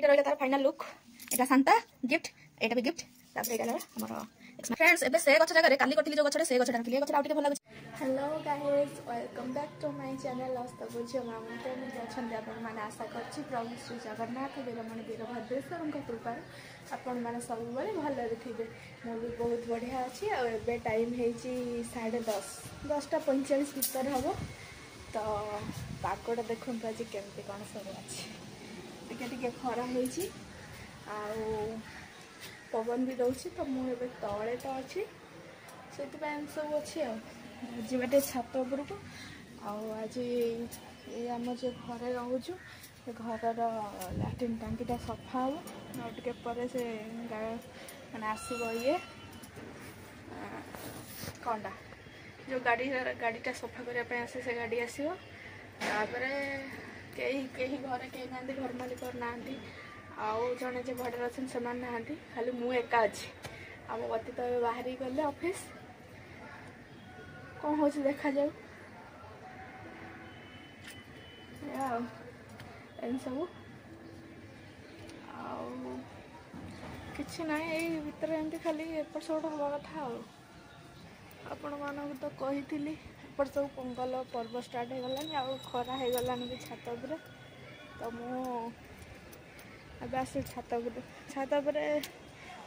এটা রইলা তার ফাইনাল লুক। এটা সান্তা গিফট, এটা भी गिफ्ट। তারপরে এটা আমার फ्रेंड्स एबे से गछ जगह काली करथिली जो गछडे से गछडा रखली गछडा आउटे भल लागछ। Hello guys, welcome back to my channel अस्त बुझियो मामा केमति अछन आपण माने आशा करछि प्रभु श्री जगन्नाथ वीरमणि वीरभद्रेश्वर कृपा आपण माने सब बळे भल रे थिबे। मो भी बहुत बढ़िया अछि और एबे टाइम हेछि 10:30 10:45 भीतर हबो। तो पाकोडा देखुन आज केमति कोन सब अछि। टिके टिके खरा हेछि आ पवन भी दौची। तो मुझे तले तो अच्छी से सब अच्छे जीवाटे छात उपर को आज आम जो घर रोचु घर लैट्रिन टांकीटा सफा हम टे से मैंने आसब ये कौनटा जो गाड़ीटा सफा करने आसे से गाड़ी आसो। कहीं घरे कहीं ना घर मालिक ना आउ जड़े जो भड़े अच्छे से ना खाली मु एका अच्छी आम बती तो बाहर गले ऑफिस कौन हो देखा जाऊ सब कि ना भितर एमती खाली एपट सेपट हवा कथा आपण मानक तो कही एपट सब पोंगल पर्व स्टार्ट हो गलानी आ खरा हो गलानी भी छात उपर। तो मु अब आस छात पर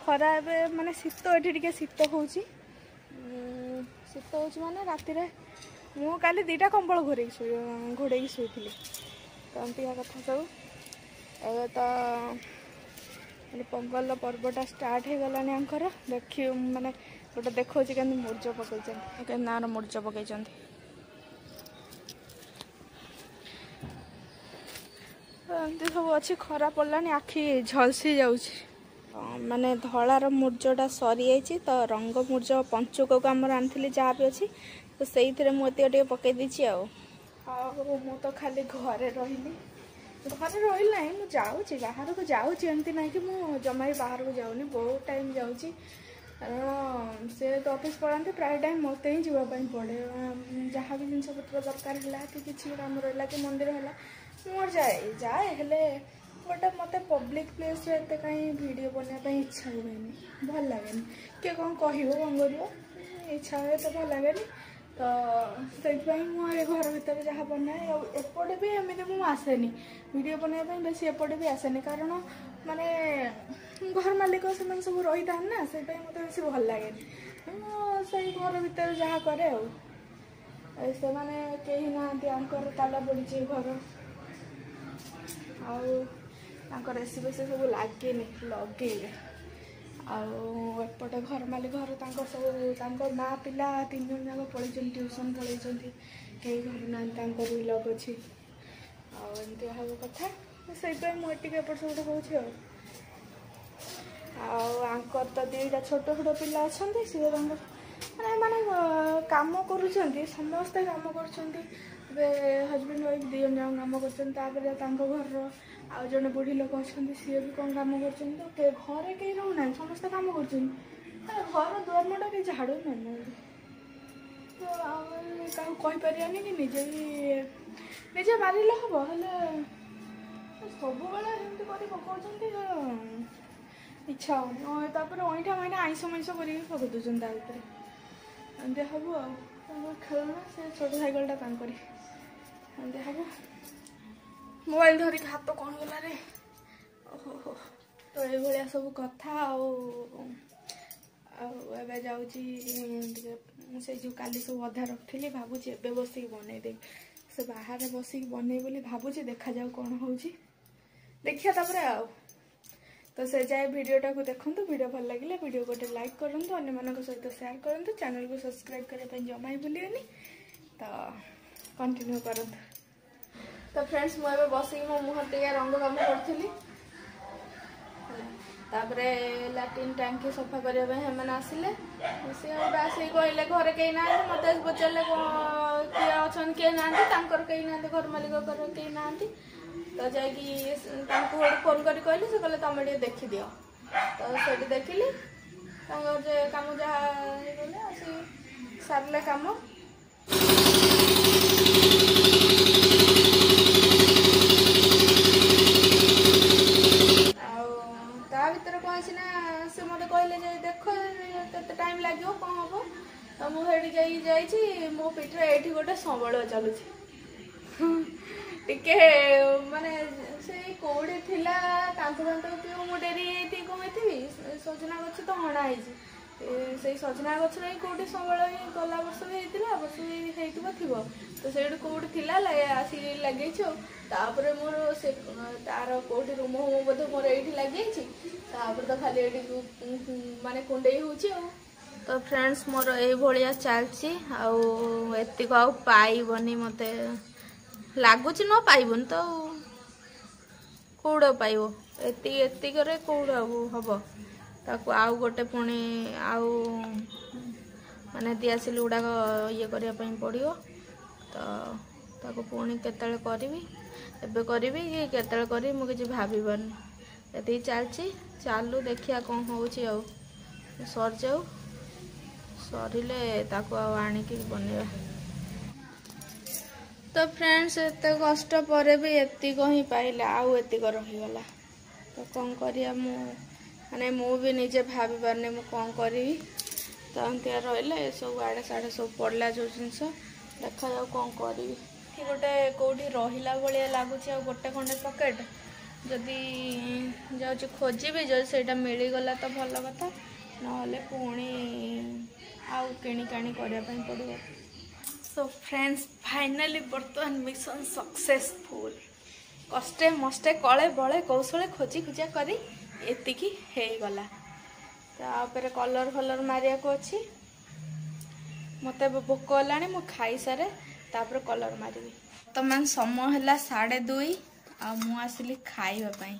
खरा माने शीत ये शीत हो माने राति मु काली 2टा कंबल घोड़े शोई तो एमती कथा सब। ए तो पोंगल पर्वटा स्टार्ट हो गलानी आंकर देखी माने गोटे देखा के मूर्ज पकई ना मूर्ज पकई एमती सब अच्छी खरा पड़ानी आखि झलसी जाऊँ माने धलार मूर्जटा सरी जाइए। तो रंग मूर्ज पंचुक को आमर आनी जहाँ भी अच्छी तो से मुझे पकई देती मु तो खाली घरे रही ना मुझे जाऊँगी बाहर को जाऊँगी एमती ना कि मुझे जमा भी बाहर को जाऊनी बहुत टाइम जाऊँगी कारण से तो ऑफिस पढ़ाते प्राय टाइम मत ही जावाई पड़े जहाँ भी जिनस पत्र दरकार है कि किसी कम रहा कि मंदिर है मोर जाए हेले गोटे मत पब्लिक प्लेस एत कहीं वीडियो बनाने इच्छा हुए भल लगे किए कौन कह कौन कर इच्छा हुए तो भल लगे। तो से मुझे घर भर जहाँ बनाए एपटे भी एमती मुझे आसेनी वीडियो बनाने बेस एपटे भी आसेनी कारण माने घर मालिक से सब रही था ना से मत बेस भल लगे से घर भर जहाँ करे से मैंने कहीं ना ताला पड़ी घर आर एसी बेसी सब लगे लगे आपटे घर मालिक घर सब माँ पिला 3 जन जाक पलि ट्यूशन पलि कहीं घर ना लग अच्छी आमती हम कथा से मुझे एपट सेपट होकर तो 2टा छोट छोट पिला अच्छा सी माने कम कर समस्ते कम कर हजबैंड वाइफ 2 जन जाक कम कर घर आउ जड़े बुढ़ी लोक अच्छा सी भी कौन कम कर घरे कहीं रोना समस्त कम कर घर दुआर मुंडा कि झाड़ू ना तो कहीपरानी कि निजे मारे हम सब कर इच्छा होपर अईठा मईठा आईस मैस कर पकई दूसरी ताऊपर एमती हम खेलना से छोट साइकेलटा एमती हम मोबाइल धरिक हाथ कौन गला रे ओहो। तो ये सब कथा से जो काली सब अधा रखी भावुची एबे बसिक बनईदेवी से बाहर बसिक बनई बोली भावुची देखा जाऊ कौन होची देखिया तापर तो से जाए वीडियोटा को देखो वीडियो भल लगे वीडियो गोटे लाइक करूँ अन्य मान सहित शेयर करूँ चैनल को सब्सक्राइब करने जमा ही भूलिए तो कंटिन्यू करूँ। तो फ्रेंड्स मुझे बसिक मो मुह टे रंग काम करी लैट्रिन टांकी सफा करने आसिले सी आसिक कहले घरे कहीं ना मत पचारे किए अच्छा किए ना कहीं ना घर मालिक कहीं ना तो जाकि फोन कर कहली से कहले तुम ये देखीदि तो से देखिली कम जहाँ सारे कम ସିନା ସେ ମୋତେ କହିଲେ ଯେ ଦେଖ କେତେ ଟାଇମ୍ ଲାଗିବ କ'ଣ ହେବ। ତ ମୁଁ ସେଇଠି ଯାଇଛି ମୋ ପିଠିରେ ଏଇଠି ଗୋଟେ ସମ୍ବଳ ଚାଲୁଛି। ଟିକେ ମାନେ ସେଇ କୋଉଠି ଥିଲା କାନ୍ଥ କି ମୁଁ ଡେରି ହେଇଥିବି କ'ଣ ହେଇଥିବି। ସଜନା ଗଛ ତ ହଣା ହେଇଛି, ସେଇ ସଜନା ଗଛରେ ହିଁ କୋଉଠି ସମ୍ବଳ ହିଁ ଗଲା ବର୍ଷ ବି ହେଇଥିଲା, ବର୍ଷ ବି ହେଇଥିବ ଥିବ। ତ ସେଇଠି କୋଉଠି ଥିଲା ଆସିକି ଲଗେଇଛି ଆଉ। ତାପରେ ମୋର ସେ ତାର କୋଉଠି ରୁମ ବୋଧେ ମୋର ଏଇଠି ଲାଗିଯାଇଛି। ତାପରେ ତ ଖାଲି ଏଇଠି ମାନେ କୁଣ୍ଡେଇ ହେଉଛି ଆଉ। ତ ଫ୍ରେଣ୍ଡସ୍ ମୋର ଏଇଭଳିଆ ଚାଲିଛି ଆଉ। ଏତିକ ଆଉ ପାଇବନି ମୋତେ ଲାଗୁଛି, ନ ପାଇବନି ତ କୋଉଟା ପାଇବ, ଏତିକରେ କୋଉଟା ହବ। ତାକୁ ଆଉ ଗୋଟେ ପୁଣି ଆଉ ମାନେ ଦିଆସିଲି ଗୁଡ଼ାକ ଇଏ କରିବା ପାଇଁ ପଡ଼ିବ। ତ ତାକୁ ପୁଣି କେତେବେଳେ କରିବି, ଏବେ କରିବି କି କେତେବେଳେ କରିବି ମୁଁ କିଛି ଭାବିପାରୁନି। ଏତିକି ଚାଲିଛି, ଚାଲୁ ଦେଖିବା କ'ଣ ହେଉଛି ଆଉ। ସରିଯାଉ, ସରିଲେ ତାକୁ ଆଉ ଆଣିକି ବନେଇବା। ତ ଫ୍ରେଣ୍ଡସ୍ ଏତେ କଷ୍ଟ ପରେ ବି ଏତିକ ହିଁ ପାଇଲା, ଆଉ ଏତିକ ରହିଗଲା। ତ କ'ଣ କରିବା, ମୁଁ ବି ନିଜେ ଭାବିପାରୁନି ମୁଁ କ'ଣ କରିବି। ତ ଏମିତିଆ ରହିଲେ ଏସବୁ ଆଡ଼େ ସାଡ଼େ ସବୁ ପଡ଼ିଲା ଯେଉଁ ଜିନିଷ, ଦେଖାଯାଉ କ'ଣ କରିବି। ଗୋଟେ କେଉଁଠି ରହିଲା ଭଳିଆ ଲାଗୁଛି ଆଉ ଗୋଟେ ଖଣ୍ଡେ ପକେଟ୍ ଯଦି ଯାଉଛି ଖୋଜିବି, ଯଦି ସେଇଟା ମିଳିଗଲା ତ ଭଲ କଥା, ନହେଲେ ପୁଣି ଆଉ କିଣିକାଣି କରିବା ପାଇଁ ପଡ଼ିବ। ସୋ ଫ୍ରେଣ୍ଡସ୍ ଫାଇନାଲି ବର୍ତ୍ତମାନ ମିଶନ ସକ୍ସେସଫୁଲ୍। କଷ୍ଟେ ମଷ୍ଟେ କଳେ ବଳେ କୌଶଳେ ଖୋଜି ଖୋଜା କରି ଏତିକି ହେଇଗଲା। ତାପରେ କଲର୍ ଫଲର୍ ମାରିବାକୁ ଅଛି। ମୋତେ ଏବେ ଭୋକ ହେଲାଣି, ମୁଁ ଖାଇସାରେ ତାପରେ କଲର୍ ମାରିବି। ବର୍ତ୍ତମାନ ସମୟ ହେଲା 2:30 ଆଉ ମୁଁ ଆସିଲି ଖାଇବା ପାଇଁ।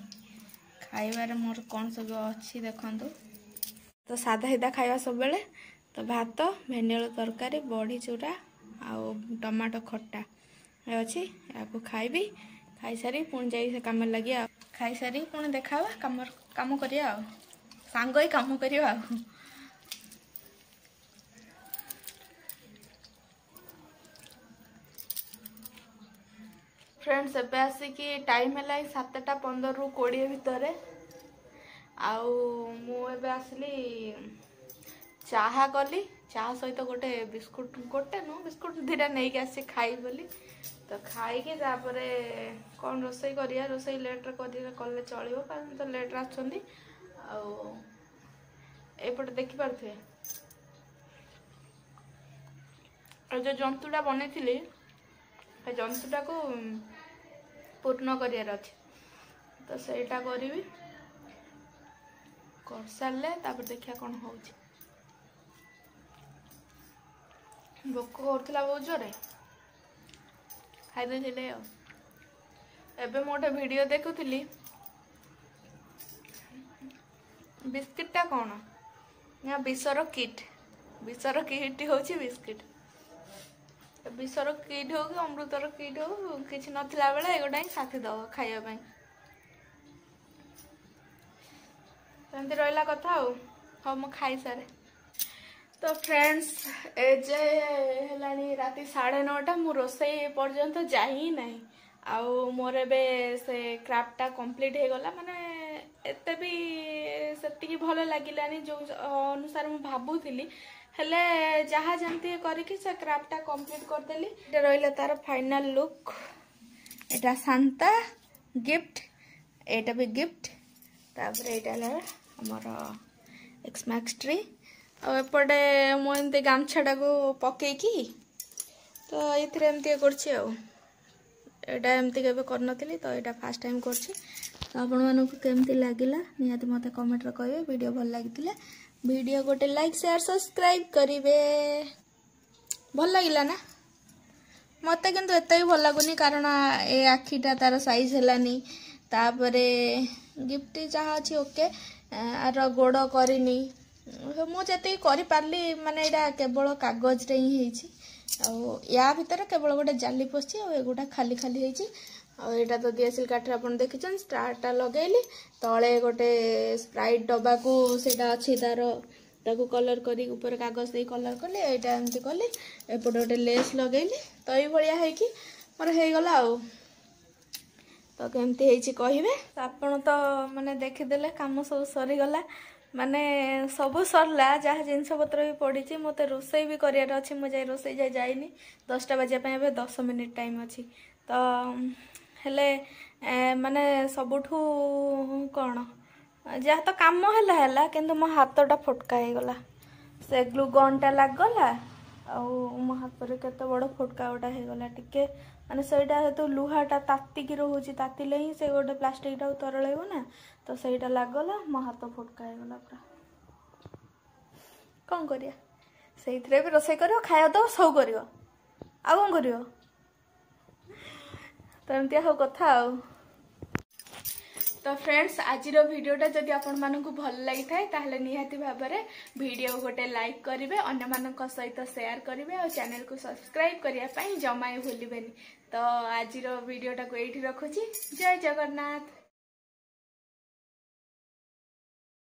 ଖାଇବାରେ ମୋର କ'ଣ ସବୁ ଅଛି ଦେଖନ୍ତୁ। ତ ସାଧା ସିଧା ଖାଇବା ସବୁବେଳେ। ତ ଭାତ, ଭେଣ୍ଡିଆଳୁ ତରକାରୀ, ବଢ଼ି ଚୁରା ଆଉ ଟମାଟୋ ଖଟା ଅଛି। ୟାକୁ ଖାଇବି, ଖାଇସାରି ପୁଣି ଯାଇ ସେ କାମରେ ଲାଗିବା ଆଉ। ଖାଇସାରି ପୁଣି ଦେଖା ହେବା, କାମ କରିବା ଆଉ, ସାଙ୍ଗ ହେଇ କାମ କରିବା ଆଉ। ଫ୍ରେଣ୍ଡସ୍ ଏବେ ଆସିକି ଟାଇମ୍ ହେଲା 7:15ରୁ 20 ଭିତରେ। ଆଉ ମୁଁ ଏବେ ଆସିଲି ଚାହା କଲି, ଚାହା ସହିତ ଗୋଟେ ବିସ୍କୁଟ, ବିସ୍କୁଟ 2ଟା ନେଇକି ଆସି ଖାଇବି ବୋଲି। ତ ଖାଇକି ତାପରେ କ'ଣ ରୋଷେଇ କରିବା, ରୋଷେଇ ଲେଟ୍ରେ କଲେ ଚଳିବ କାରଣ ତ ଲେଟ୍ରେ ଆସୁଛନ୍ତି। ଆଉ ଏପଟେ ଦେଖିପାରୁଥିବେ ଆଉ ଯେଉଁ ଜନ୍ତୁଟା ବନେଇଥିଲି ସେ ଜନ୍ତୁଟାକୁ ପୂର୍ଣ୍ଣ କରିବାର ଅଛି। ତ ସେଇଟା କରିବି, କରିସାରିଲେ ତାପରେ ଦେଖିବା କ'ଣ ହେଉଛି। ଭୋକ କରୁଥିଲା ବହୁତ ଜୋରେ, ଖାଇଦେଇଥିଲେ ଆଉ। ଏବେ ମୁଁ ଗୋଟେ ଭିଡ଼ିଓ ଦେଖୁଥିଲି, ବିସ୍କିଟ୍ଟା କ'ଣ ନା ବିଷର କିଟ୍ ହେଉଛି ବିସ୍କିଟ୍। ବିଷର କିଟ୍ ହଉ କି ଅମୃତର କିଟ୍ ହଉ, କିଛି ନଥିଲା ବେଳେ ଏଗୁଡ଼ା ହିଁ ସାଥି ଦେବ ଖାଇବା ପାଇଁ। ସେମିତି ରହିଲା କଥା ଆଉ। ହଉ ମୁଁ ଖାଇସାରେ। ତ ଫ୍ରେଣ୍ଡସ୍ ଯେ ହେଲାଣି ରାତି 9:30, ମୁଁ ରୋଷେଇ ପର୍ଯ୍ୟନ୍ତ ଯାଇ ହିଁ ନାହିଁ। ଆଉ ମୋର ଏବେ ସେ କ୍ରାଫ୍ଟଟା କମ୍ପ୍ଲିଟ୍ ହେଇଗଲା, ମାନେ ଏତେ ବି ସେତିକି ଭଲ ଲାଗିଲାନି ଯେଉଁ ଅନୁସାରେ ମୁଁ ଭାବୁଥିଲି। ହେଲେ ଯାହା ଯେମିତି କରିକି ସେ କ୍ରାଫ୍ଟଟା କମ୍ପ୍ଲିଟ୍ କରିଦେଲି। ଏଇଟା ରହିଲା ତାର ଫାଇନାଲ୍ ଲୁକ୍। ଏଇଟା ସାନ୍ତା ଗିଫ୍ଟ, ଏଇଟା ବି ଗିଫ୍ଟ। ତାପରେ ଏଇଟା ହେଲା ଆମର ଏକ୍ସମାକ୍ସ ଟ୍ରି। ଆଉ ଏପଟେ ମୁଁ ଏମିତି ଗାମୁଛାଟାକୁ ପକେଇକି ତ ଏଇଥିରେ ଏମିତି କରୁଛି ଆଉ। ଏଇଟା ଏମିତି କେବେ କରିନଥିଲି, ତ ଏଇଟା ଫାର୍ଷ୍ଟ ଟାଇମ୍ କରୁଛି। ତ ଆପଣମାନଙ୍କୁ କେମିତି ଲାଗିଲା ନିହାତି ମୋତେ କମେଣ୍ଟରେ କହିବେ। ଭିଡ଼ିଓ ଭଲ ଲାଗିଥିଲେ ଭିଡ଼ିଓ ଗୋଟେ ଲାଇକ୍, ସେୟାର, ସବସ୍କ୍ରାଇବ୍ କରିବେ। ଭଲ ଲାଗିଲା ନା? ମୋତେ କିନ୍ତୁ ଏତେ ବି ଭଲ ଲାଗୁନି କାରଣ ଏ ଆଖିଟା ତାର ସାଇଜ୍ ହେଲାନି। ତାପରେ ଗିଫ୍ଟ ଯାହା ଅଛି ଓକେ, ଆର ଗୋଡ଼ କରିନି। ମୁଁ ଯେତିକି କରିପାରିଲି, ମାନେ ଏଇଟା କେବଳ କାଗଜରେ ହିଁ ହେଇଛି। ଆଉ ୟା ଭିତରେ କେବଳ ଗୋଟେ ଜାଲି ପଶିଛି, ଆଉ ଏଗୁଡ଼ା ଖାଲି ଖାଲି ହେଇଛି। ଆଉ ଏଇଟା ତ ଦିଆସିଲି କାଠରେ ଆପଣ ଦେଖିଛନ୍ତି। ଷ୍ଟାରଟା ଲଗେଇଲି, ତଳେ ଗୋଟେ ସ୍ପ୍ରାଇଟ୍ ଡବାକୁ ସେଇଟା ଅଛି ତାର, ତାକୁ କଲର୍ କରି ଉପରେ କାଗଜ ଦେଇ କଲର୍ କଲି। ଏଇଟା ଏମିତି କଲି, ଏପଟେ ଗୋଟେ ଲେସ୍ ଲଗେଇଲି। ତ ଏଇଭଳିଆ ହେଇକି ମୋର ହେଇଗଲା ଆଉ। तो केमती ହେଇଛି କହିବେ ଆପଣ ତ ମାନେ ଦେଖିଦେଲେ କାମ ସବୁ ସରିଗଲା ମାନେ ସବୁ ସରିଲା ଯାହା ଜିନିଷ ପତ୍ର ବି ପଡ଼ିଛି ମୋତେ ରୋଷେଇ ବି କରିବାର ଅଛି ମୁଁ ଯାଇ ରୋଷେଇ ଯାଇନି 10ଟା ବାଜିବା ପାଇଁ ଏବେ 10 ମିନିଟ୍ ଟାଇମ୍ ଅଛି ତ ହେଲେ ମାନେ ସବୁଠୁ କ'ଣ ଯାହା ତ କାମ ହେଲା କିନ୍ତୁ ମୋ ହାତଟା ଫଟକା ହେଇଗଲା ସେ ଗ୍ଲୁ ଗନ୍ଟା ଲାଗିଗଲା ଆଉ ମୋ ହାତରେ କେତେ ବଡ଼ ଫଟକା ଗୋଟା ହେଇଗଲା ଟିକେ ମାନେ ସେଇଟା ଯେହେତୁ ଲୁହାଟା ତାତିକି ରହୁଛି ତାତିଲେ ହିଁ ସେ ଗୋଟେ ପ୍ଲାଷ୍ଟିକଟାକୁ ତରଳେଇବ ନା ତ ସେଇଟା ଲାଗିଗଲା ମୋ ହାତ ଫଟକା ହେଇଗଲା ପୁରା କ'ଣ କରିବା ସେଇଥିରେ ବି ରୋଷେଇ କରିବ ଖାଇବା ଦେବ ସବୁ କରିବ ଆଉ କ'ଣ କରିବ ତ ଏମିତିଆ ସବୁ କଥା ଆଉ तो फ्रेंड्स आज भिडियोटा जदि आपण मानक भल लगी थाए ताहले निहाती भाबरे वीडियो गोटे लाइक करेंगे अन्य मानक सहित शेयर करेंगे और चैनल को सब्सक्राइब करने जमा भूलें तो आज भिडियोटा को ये रखुची जय जगन्नाथ।